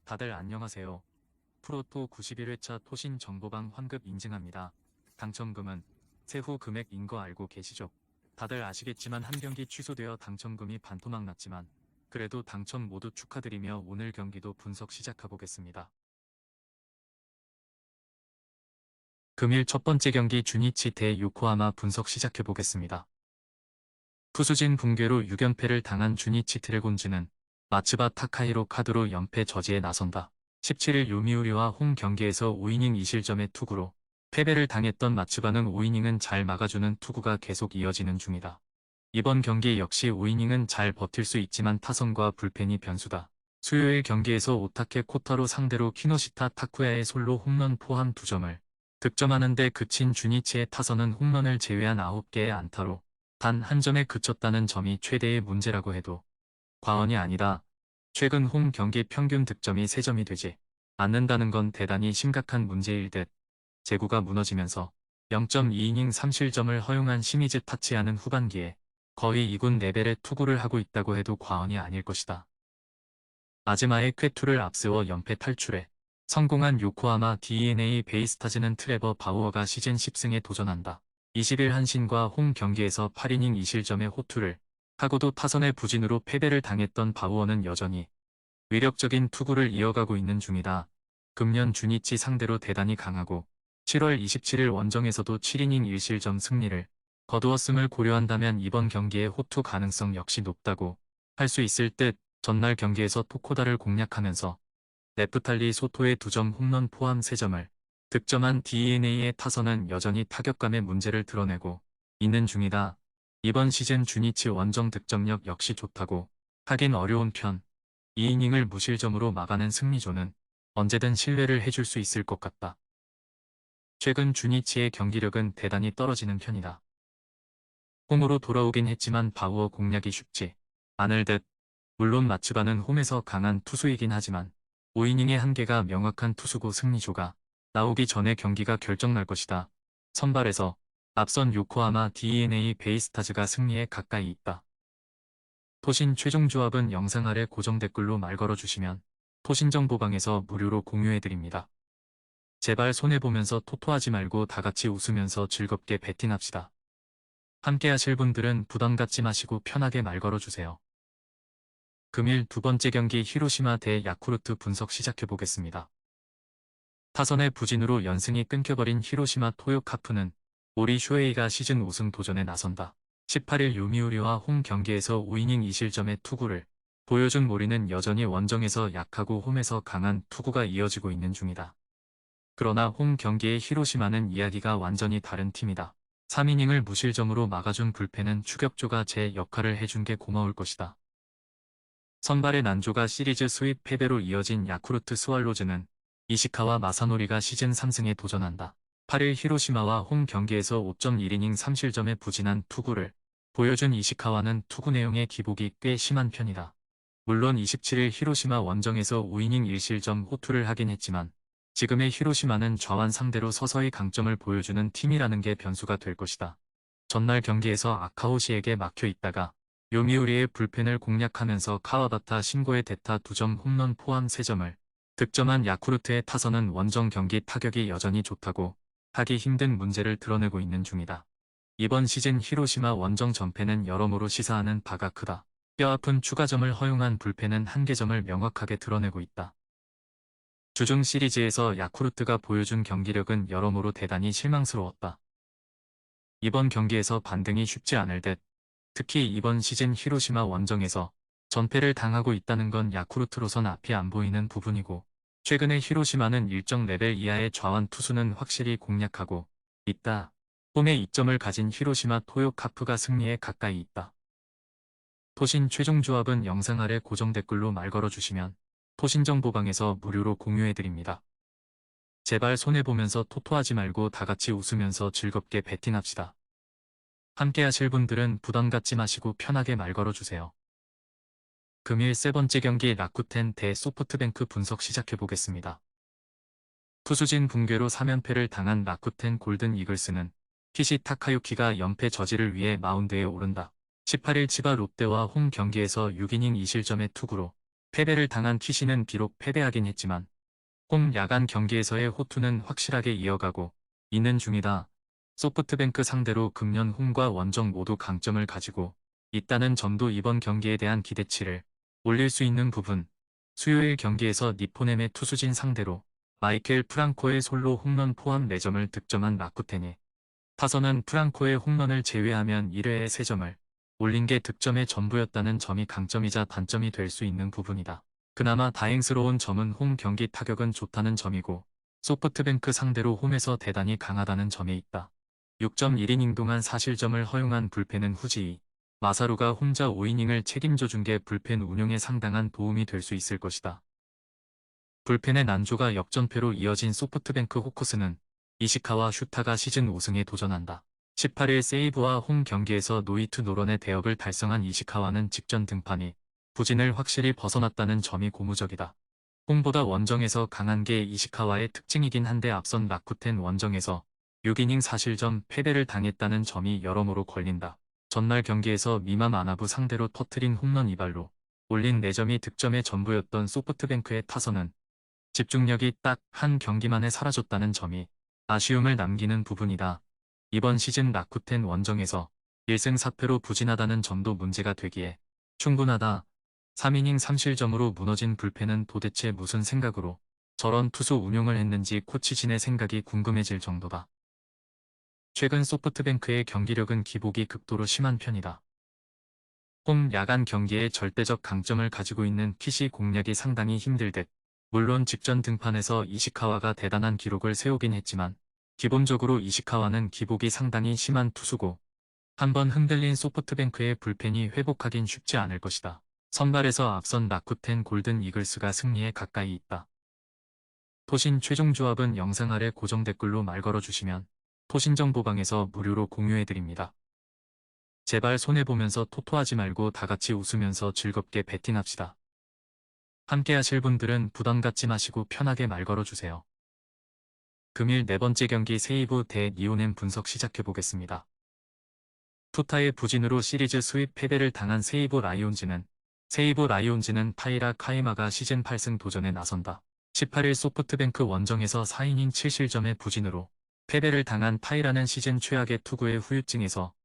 다들 안녕하세요. 프로토 91회차 토신 정보방 환급 인증합니다. 당첨금은 세후 금액인 거 알고 계시죠? 다들 아시겠지만 한 경기 취소되어 당첨금이 반토막 났지만 그래도 당첨 모두 축하드리며 오늘 경기도 분석 시작해보겠습니다. 금일 첫 번째 경기 주니치 대 요코하마 분석 시작해보겠습니다. 투수진 붕괴로 6연패를 당한 주니치 드래곤즈는 마츠바 타카히로 카드로 연패 저지에 나선다. 17일 요미우리와 홈 경기에서 5이닝 2실점의 투구로 패배를 당했던 마츠바는 5이닝은 잘 막아주는 투구가 계속 이어지는 중이다. 이번 경기 역시 5이닝은 잘 버틸 수 있지만 타선과 불펜이 변수다. 수요일 경기에서 오타케 코타로 상대로 키노시타 타쿠야의 솔로 홈런 포함 2점을 득점하는데 그친 주니치의 타선은 홈런을 제외한 9개의 안타로 단 한 점에 그쳤다는 점이 최대의 문제라고 해도 과언이 아니다. 최근 홈 경기 평균 득점이 3점이 되지 않는다는 건 대단히 심각한 문제일 듯. 제구가 무너지면서 0.2이닝 3실점을 허용한 시미즈 타치야는 후반기에 거의 2군 레벨의 투구를 하고 있다고 해도 과언이 아닐 것이다. 아즈마의 쾌투를 앞세워 연패 탈출에 성공한 요코하마 DNA 베이스타즈는 트레버 바우어가 시즌 10승에 도전한다. 20일 한신과 홈 경기에서 8이닝 2실점의 호투를 하고도 타선의 부진으로 패배를 당했던 바우어는 여전히 위력적인 투구를 이어가고 있는 중이다. 금년 주니치 상대로 대단히 강하고 7월 27일 원정에서도 7이닝 1실점 승리를 거두었음을 고려한다면 이번 경기의 호투 가능성 역시 높다고 할 수 있을 듯. 전날 경기에서 토코다를 공략하면서 네프탈리 소토의 2점 홈런 포함 3점을 득점한 DNA의 타선은 여전히 타격감의 문제를 드러내고 있는 중이다. 이번 시즌 주니치 원정 득점력 역시 좋다고 하긴 어려운 편. 2이닝을 무실점으로 막아낸 승리조는 언제든 신뢰를 해줄 수 있을 것 같다. 최근 주니치의 경기력은 대단히 떨어지는 편이다. 홈으로 돌아오긴 했지만 바우어 공략이 쉽지 않을 듯. 물론 마츠바는 홈에서 강한 투수이긴 하지만 5이닝의 한계가 명확한 투수고 승리조가 나오기 전에 경기가 결정날 것이다. 선발에서 앞선 요코하마 DNA 베이스타즈가 승리에 가까이 있다. 토신 최종 조합은 영상 아래 고정 댓글로 말 걸어주시면 토신 정보방에서 무료로 공유해드립니다. 제발 손해보면서 토토하지 말고 다같이 웃으면서 즐겁게 배팅합시다. 함께 하실 분들은 부담 갖지 마시고 편하게 말 걸어주세요. 금일 두 번째 경기 히로시마 대 야쿠르트 분석 시작해보겠습니다. 타선의 부진으로 연승이 끊겨버린 히로시마 토요카프는 오리 쇼헤이가 시즌 우승 도전에 나선다. 18일 요미우리와 홈 경기에서 5이닝 2실점의 투구를 보여준 모리는 여전히 원정에서 약하고 홈에서 강한 투구가 이어지고 있는 중이다. 그러나 홈 경기의 히로시마는 이야기가 완전히 다른 팀이다. 3이닝을 무실점으로 막아준 불펜은 추격조가 제 역할을 해준 게 고마울 것이다. 선발의 난조가 시리즈 수입 패배로 이어진 야쿠르트 스왈로즈는 이시카와 마사노리가 시즌 3승에 도전한다. 8일 히로시마와 홈 경기에서 5.1이닝 3실점의 부진한 투구를 보여준 이시카와는 투구 내용의 기복이 꽤 심한 편이다. 물론 27일 히로시마 원정에서 5이닝 1실점 호투를 하긴 했지만 지금의 히로시마는 좌완 상대로 서서히 강점을 보여주는 팀이라는 게 변수가 될 것이다. 전날 경기에서 아카호시에게 막혀 있다가 요미우리의 불펜을 공략하면서 카와바타 신고의 대타 2점 홈런 포함 3점을 득점한 야쿠르트의 타선은 원정 경기 타격이 여전히 좋다고 하기 힘든 문제를 드러내고 있는 중이다. 이번 시즌 히로시마 원정 전패는 여러모로 시사하는 바가 크다. 뼈아픈 추가점을 허용한 불펜은 한계점을 명확하게 드러내고 있다. 주중 시리즈에서 야쿠르트가 보여준 경기력은 여러모로 대단히 실망스러웠다. 이번 경기에서 반등이 쉽지 않을 듯. 특히 이번 시즌 히로시마 원정에서 전패를 당하고 있다는 건 야쿠르트로선 앞이 안 보이는 부분이고 최근에 히로시마는 일정 레벨 이하의 좌완 투수는 확실히 공략하고 있다. 홈에 이점을 가진 히로시마 토요카프가 승리에 가까이 있다. 토신 최종 조합은 영상 아래 고정 댓글로 말 걸어주시면 토신 정보방에서 무료로 공유해드립니다. 제발 손해보면서 토토하지 말고 다같이 웃으면서 즐겁게 배팅합시다. 함께 하실 분들은 부담 갖지 마시고 편하게 말 걸어주세요. 금일 세 번째 경기 라쿠텐 대 소프트뱅크 분석 시작해보겠습니다. 투수진 붕괴로 3연패를 당한 라쿠텐 골든 이글스는 키시 타카유키가 연패 저지를 위해 마운드에 오른다. 18일 치바 롯데와 홈 경기에서 6이닝 2실점의 투구로 패배를 당한 키시는 비록 패배하긴 했지만 홈 야간 경기에서의 호투는 확실하게 이어가고 있는 중이다. 소프트뱅크 상대로 금년 홈과 원정 모두 강점을 가지고 있다는 점도 이번 경기에 대한 기대치를 올릴 수 있는 부분. 수요일 경기에서 니포넴의 투수진 상대로 마이켈 프랑코의 솔로 홈런 포함 4점을 득점한 라쿠텐이 타선은 프랑코의 홈런을 제외하면 1회에 3점을 올린 게 득점의 전부였다는 점이 강점이자 단점이 될 수 있는 부분이다. 그나마 다행스러운 점은 홈 경기 타격은 좋다는 점이고 소프트뱅크 상대로 홈에서 대단히 강하다는 점에 있다. 6.1이닝 동안 4실점을 허용한 불펜은 후지이 마사루가 혼자 5이닝을 책임져준 게 불펜 운용에 상당한 도움이 될 수 있을 것이다. 불펜의 난조가 역전패로 이어진 소프트뱅크 호크스는 이시카와 슈타가 시즌 우승에 도전한다. 18일 세이브와 홈 경기에서 노히트 노런의 대역을 달성한 이시카와는 직전 등판이 부진을 확실히 벗어났다는 점이 고무적이다. 홈보다 원정에서 강한 게 이시카와의 특징이긴 한데 앞선 라쿠텐 원정에서 6이닝 4실점 패배를 당했다는 점이 여러모로 걸린다. 전날 경기에서 미맘 아나부 상대로 터트린 홈런 2발로 올린 4점이 득점의 전부였던 소프트뱅크의 타선은 집중력이 딱 한 경기만에 사라졌다는 점이 아쉬움을 남기는 부분이다. 이번 시즌 라쿠텐 원정에서 1승 4패로 부진하다는 점도 문제가 되기에 충분하다. 3이닝 3실점으로 무너진 불펜은 도대체 무슨 생각으로 저런 투수 운용을 했는지 코치진의 생각이 궁금해질 정도다. 최근 소프트뱅크의 경기력은 기복이 극도로 심한 편이다. 홈 야간 경기에 절대적 강점을 가지고 있는 키시 공략이 상당히 힘들 듯. 물론 직전 등판에서 이시카와가 대단한 기록을 세우긴 했지만 기본적으로 이시카와는 기복이 상당히 심한 투수고 한번 흔들린 소프트뱅크의 불펜이 회복하긴 쉽지 않을 것이다. 선발에서 앞선 라쿠텐 골든 이글스가 승리에 가까이 있다. 토신 최종 조합은 영상 아래 고정 댓글로 말 걸어주시면 토신정보방에서 무료로 공유해드립니다. 제발 손해보면서 토토하지 말고 다같이 웃으면서 즐겁게 배팅합시다. 함께 하실 분들은 부담 갖지 마시고 편하게 말 걸어주세요. 금일 4번째 경기 세이브 대 니오넴 분석 시작해보겠습니다. 투타의 부진으로 시리즈 수입 패배를 당한 세이브 라이온즈는 타이라 카이마가 시즌 8승 도전에 나선다. 18일 소프트뱅크 원정에서 4이닝 7실점의 부진으로 패배를 당한 타이라는 시즌 최악의 투구의 후유증에서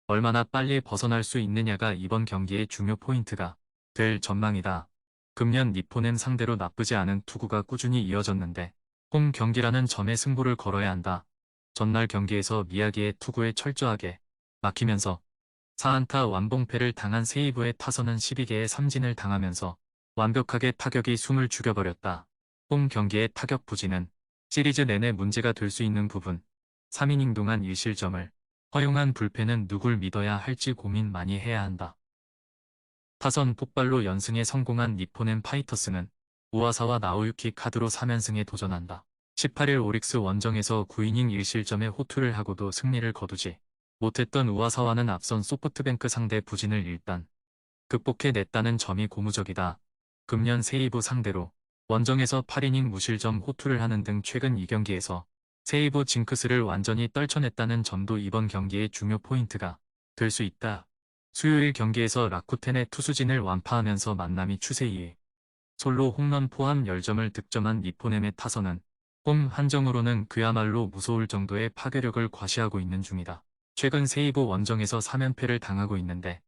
얼마나 빨리 벗어날 수 있느냐가 이번 경기의 중요 포인트가 될 전망이다. 금년 니포넴 상대로 나쁘지 않은 투구가 꾸준히 이어졌는데 홈 경기라는 점에 승부를 걸어야 한다. 전날 경기에서 미야기의 투구에 철저하게 막히면서 4안타 완봉패를 당한 세이브의 타선은 12개의 삼진을 당하면서 완벽하게 타격이 숨을 죽여버렸다. 홈 경기의 타격 부진은 시리즈 내내 문제가 될 수 있는 부분. 3이닝 동안 1실점을 허용한 불펜은 누굴 믿어야 할지 고민 많이 해야 한다. 타선 폭발로 연승에 성공한 니포넴 파이터스는 우아사와 나오유키 카드로 3연승에 도전한다. 18일 오릭스 원정에서 9이닝 1실점의 호투를 하고도 승리를 거두지 못했던 우아사와는 앞선 소프트뱅크 상대 부진을 일단 극복해냈다는 점이 고무적이다. 금년 세이브 상대로 원정에서 8이닝 무실점 호투를 하는 등 최근 2경기에서 세이브 징크스를 완전히 떨쳐냈다는 점도 이번 경기의 중요 포인트가 될 수 있다. 수요일 경기에서 라쿠텐의 투수진을 완파하면서 만남이 추세 2위. 솔로 홈런 포함 10점을 득점한 니포넴의 타선은 홈 한정으로는 그야말로 무서울 정도의 파괴력을 과시하고 있는 중이다. 최근 세이브 원정에서 3연패를 당하고 있는데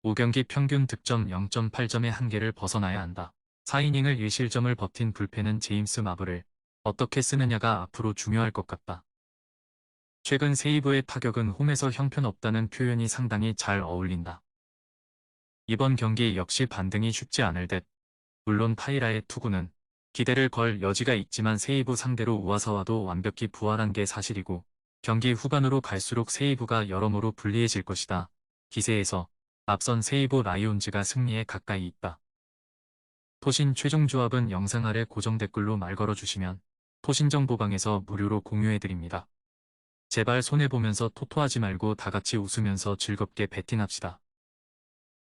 5경기 평균 득점 0.8점의 한계를 벗어나야 한다. 4이닝을 1실점을 버틴 불펜은 제임스 마블을 어떻게 쓰느냐가 앞으로 중요할 것 같다. 최근 세이브의 타격은 홈에서 형편없다는 표현이 상당히 잘 어울린다. 이번 경기 역시 반등이 쉽지 않을 듯. 물론 타이라의 투구는 기대를 걸 여지가 있지만 세이브 상대로 우아사와도 완벽히 부활한 게 사실이고 경기 후반으로 갈수록 세이브가 여러모로 불리해질 것이다. 기세에서 앞선 세이브 라이온즈가 승리에 가까이 있다. 토신 최종 조합은 영상 아래 고정 댓글로 말 걸어주시면 토신정보방에서 무료로 공유해드립니다. 제발 손해보면서 토토하지 말고 다같이 웃으면서 즐겁게 배팅합시다.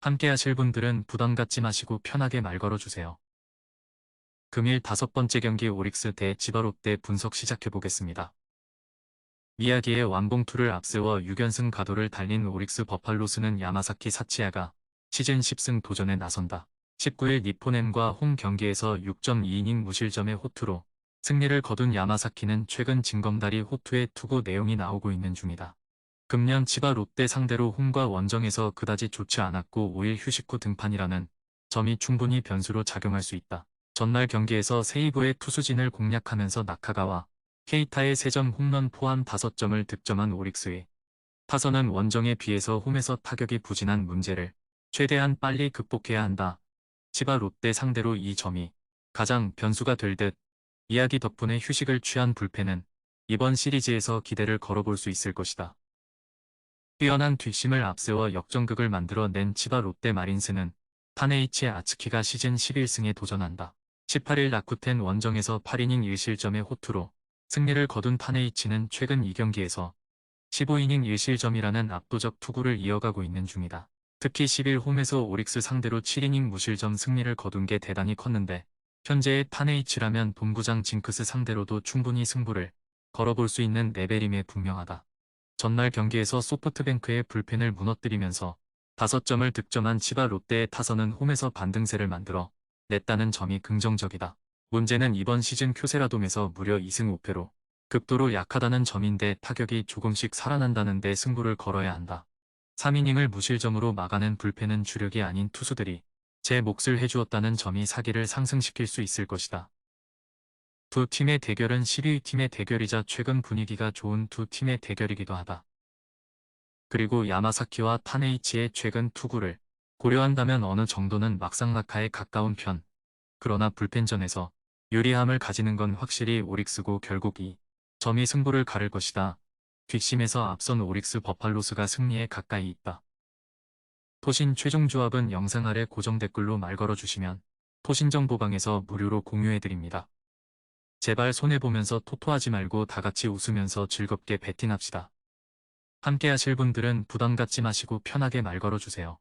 함께 하실 분들은 부담 갖지 마시고 편하게 말 걸어주세요. 금일 5번째 경기 오릭스 대 지바롯데 분석 시작해보겠습니다. 미야기의 완봉투를 앞세워 6연승 가도를 달린 오릭스 버팔로스는 야마사키 사치야가 시즌 10승 도전에 나선다. 19일 니포넨과 홈 경기에서 6.2이닝 무실점의 호투로 승리를 거둔 야마사키는 최근 징검다리 호투의 투구 내용이 나오고 있는 중이다. 금년 치바 롯데 상대로 홈과 원정에서 그다지 좋지 않았고 5일 휴식 후 등판이라는 점이 충분히 변수로 작용할 수 있다. 전날 경기에서 세이브의 투수진을 공략하면서 나카가와 케이타의 3점 홈런 포함 5점을 득점한 오릭스의 타선은 원정에 비해서 홈에서 타격이 부진한 문제를 최대한 빨리 극복해야 한다. 치바 롯데 상대로 이 점이 가장 변수가 될 듯 이야기 덕분에 휴식을 취한 불펜은 이번 시리즈에서 기대를 걸어볼 수 있을 것이다. 뛰어난 뒷심을 앞세워 역전극을 만들어낸 치바 롯데 마린스는 타네이치 아츠키가 시즌 11승에 도전한다. 18일 라쿠텐 원정에서 8이닝 1실점의 호투로 승리를 거둔 타네이치는 최근 2경기에서 15이닝 1실점이라는 압도적 투구를 이어가고 있는 중이다. 특히 10일 홈에서 오릭스 상대로 7이닝 무실점 승리를 거둔 게 대단히 컸는데 현재의 타네이치라면 본부장 징크스 상대로도 충분히 승부를 걸어볼 수 있는 레벨임에 분명하다. 전날 경기에서 소프트뱅크의 불펜을 무너뜨리면서 5점을 득점한 치바 롯데의 타선은 홈에서 반등세를 만들어 냈다는 점이 긍정적이다. 문제는 이번 시즌 큐세라돔에서 무려 2승 5패로 극도로 약하다는 점인데 타격이 조금씩 살아난다는 데 승부를 걸어야 한다. 3이닝을 무실점으로 막아낸 불펜은 주력이 아닌 투수들이 제 몫을 해주었다는 점이 사기를 상승시킬 수 있을 것이다. 두 팀의 대결은 12위 팀의 대결이자 최근 분위기가 좋은 두 팀의 대결이기도 하다. 그리고 야마사키와 타네이치의 최근 투구를 고려한다면 어느 정도는 막상막하에 가까운 편. 그러나 불펜전에서 유리함을 가지는 건 확실히 오릭스고 결국 이 점이 승부를 가를 것이다. 뒷심에서 앞선 오릭스 버팔로스가 승리에 가까이 있다. 토신 최종 조합은 영상 아래 고정 댓글로 말 걸어주시면 토신정보방에서 무료로 공유해드립니다. 제발 손해보면서 토토하지 말고 다같이 웃으면서 즐겁게 배팅합시다. 함께 하실 분들은 부담 갖지 마시고 편하게 말 걸어주세요.